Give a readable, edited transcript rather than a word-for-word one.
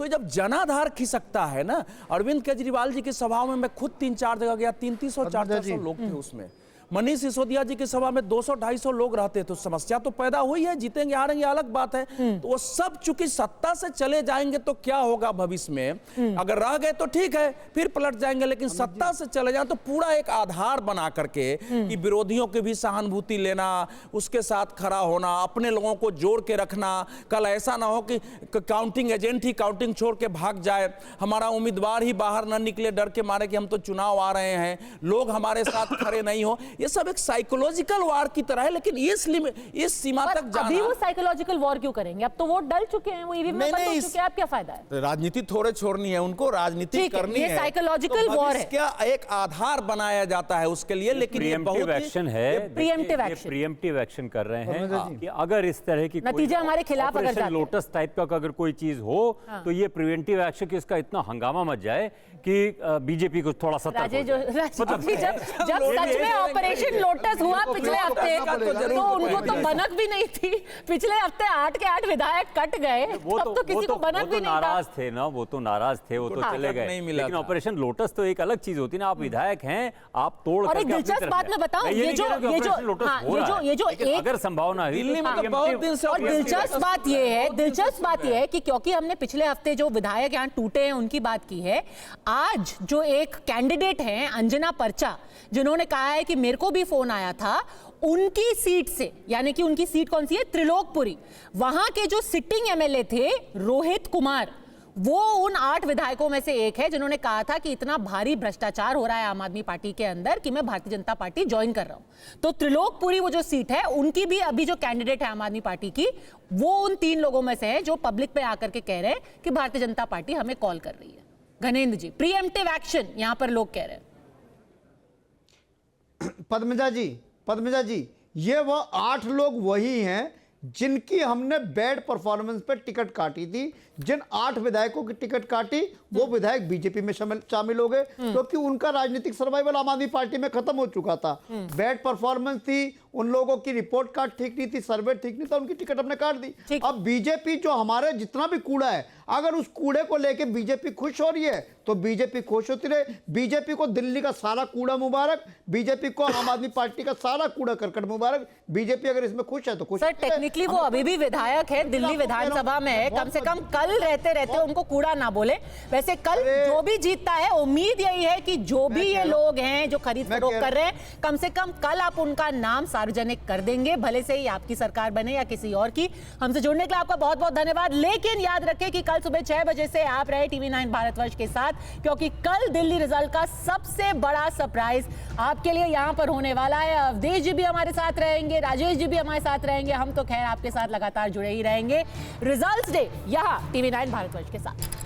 तो जब जनाधार खिसकता है ना, अरविंद केजरीवाल जी की सभा में मैं खुद 3-4 जगह गया, 300-400 लोग थे उसमें। मनीष सिसोदिया जी की सभा में 200-250 लोग रहते, तो समस्या तो पैदा हुई है। जीतेंगे हारेंगे अलग बात है, तो वो सब चूंकि सत्ता से चले जाएंगे तो क्या होगा भविष्य में, अगर रह गए तो ठीक है फिर पलट जाएंगे, लेकिन सत्ता से चले जाए तो पूरा एक आधार बना करके कि विरोधियों की भी सहानुभूति लेना, उसके साथ खड़ा होना, अपने लोगों को जोड़ के रखना। कल ऐसा ना हो कि काउंटिंग एजेंट ही काउंटिंग छोड़ के भाग जाए, हमारा उम्मीदवार ही बाहर न निकले डर के मारे कि हम तो चुनाव आ रहे हैं, लोग हमारे साथ खड़े नहीं हो। ये सब एक साइकोलॉजिकल वॉर की तरह है, लेकिन इस सीमा तक जाना। अभी वो साइकोलॉजिकल वॉर क्यों करेंगे? अब तो वोट डल चुके हैं, वो ईवीएम में बंद हो चुके हैं, अब क्या फायदा है? राजनीति थोड़े छोड़नी है उनको, राजनीति करनी है। ये साइकोलॉजिकल वॉर है, क्या एक आधार बनाया जाता है उसके लिए, लेकिन ये बहुत एक्शन है, प्रीएम्प्टिव एक्शन कर रहे हैं कि अगर इस तरह की नतीजे हमारे खिलाफ अगर जाते हैं, लोटस टाइप का अगर कोई चीज हो तो ये प्रिवेंटिव एक्शन कि इसका इतना हंगामा मच जाए कि बीजेपी को थोड़ा सतर्क हो जाए। जब सच में ऑपरेशन लोटस हुआ पिछले हफ्ते, तो उनको तो बनक भी नहीं थी। पिछले हफ्ते 8 के 8 विधायक कट गए, तब तो किसी को बनक भी नहीं था। नाराज थे ना, वो तो नाराज थे, वो तो चले गए। लेकिन ऑपरेशन लोटस तो एक अलग चीज होती है ना, आप विधायक हैं, आप तोड़ और एक दिलचस्प बात मैं बताऊं, ये जो अगर संभावना है, और दिलचस्प बात ये है कि क्योंकि हमने पिछले हफ्ते जो विधायक यहाँ टूटे हैं उनकी बात की है, आज जो एक कैंडिडेट हैं अंजना पर्चा, जिन्होंने कहा है कि मेरे को भी फोन आया था, उनकी सीट से, यानी कि उनकी सीट कौन सी है, त्रिलोकपुरी, वहां के जो सिटिंग एमएलए थे रोहित कुमार, वो उन 8 विधायकों में से एक है जिन्होंने कहा था कि इतना भारी भ्रष्टाचार हो रहा है आम आदमी पार्टी के अंदर कि मैं भारतीय जनता पार्टी ज्वाइन कर रहा हूं। तो त्रिलोकपुरी वो जो सीट है उनकी भी अभी जो कैंडिडेट है आम आदमी पार्टी की, वो उन 3 लोगों में से है जो पब्लिक पे आकर के कह रहे हैं कि भारतीय जनता पार्टी हमें कॉल कर रही है। घनेंद्र जी, प्रीएम्प्टिव एक्शन यहां पर लोग कह रहे हैं। पद्मजा जी, ये वो 8 लोग वही हैं जिनकी हमने बैड परफॉर्मेंस पे टिकट काटी थी। जिन 8 विधायकों की टिकट काटी वो विधायक बीजेपी में शामिल हो गए, क्योंकि उनका राजनीतिक सर्वाइवल आम आदमी पार्टी में खत्म हो चुका था। बैड परफॉर्मेंस थी, उन लोगों की रिपोर्ट कार्ड ठीक नहीं थी, सर्वे ठीक नहीं था, उनकी टिकट हमने काट दी। अब बीजेपी जो हमारे जितना भी कूड़ा है, अगर उस कूड़े को लेके बीजेपी खुश हो रही है तो बीजेपी खुश होती रहे। बीजेपी को दिल्ली का सारा कूड़ा मुबारक, बीजेपी को आम आदमी पार्टी का सारा कूड़ा करकट मुबारक। बीजेपी अगर इसमें खुश है तो खुश। सर, टेक्निकली वो अभी भी विधायक है, दिल्ली विधानसभा में है, कम से कम कल रहते रहते उनको कूड़ा ना बोले। वैसे कल जो भी जीतता है, उम्मीद यही है कि जो भी ये लोग हैं जो खरीद फरोख्त कर रहे हैं, कम से कम कल आप उनका नाम सार्वजनिक कर देंगे, भले से ही आपकी सरकार बने या किसी और की। हमसे जुड़ने के लिए आपका बहुत बहुत धन्यवाद। लेकिन याद रखें कि कल सुबह 6 बजे से आप रहे TV9 भारतवर्ष के साथ, क्योंकि कल दिल्ली रिजल्ट का सबसे बड़ा सरप्राइज आपके लिए यहां पर होने वाला है। अवधेश जी भी हमारे साथ रहेंगे, राजेश जी भी हमारे साथ रहेंगे, हम तो खैर आपके साथ लगातार जुड़े ही रहेंगे। रिजल्ट्स डे यहां TV9 भारतवर्ष के साथ।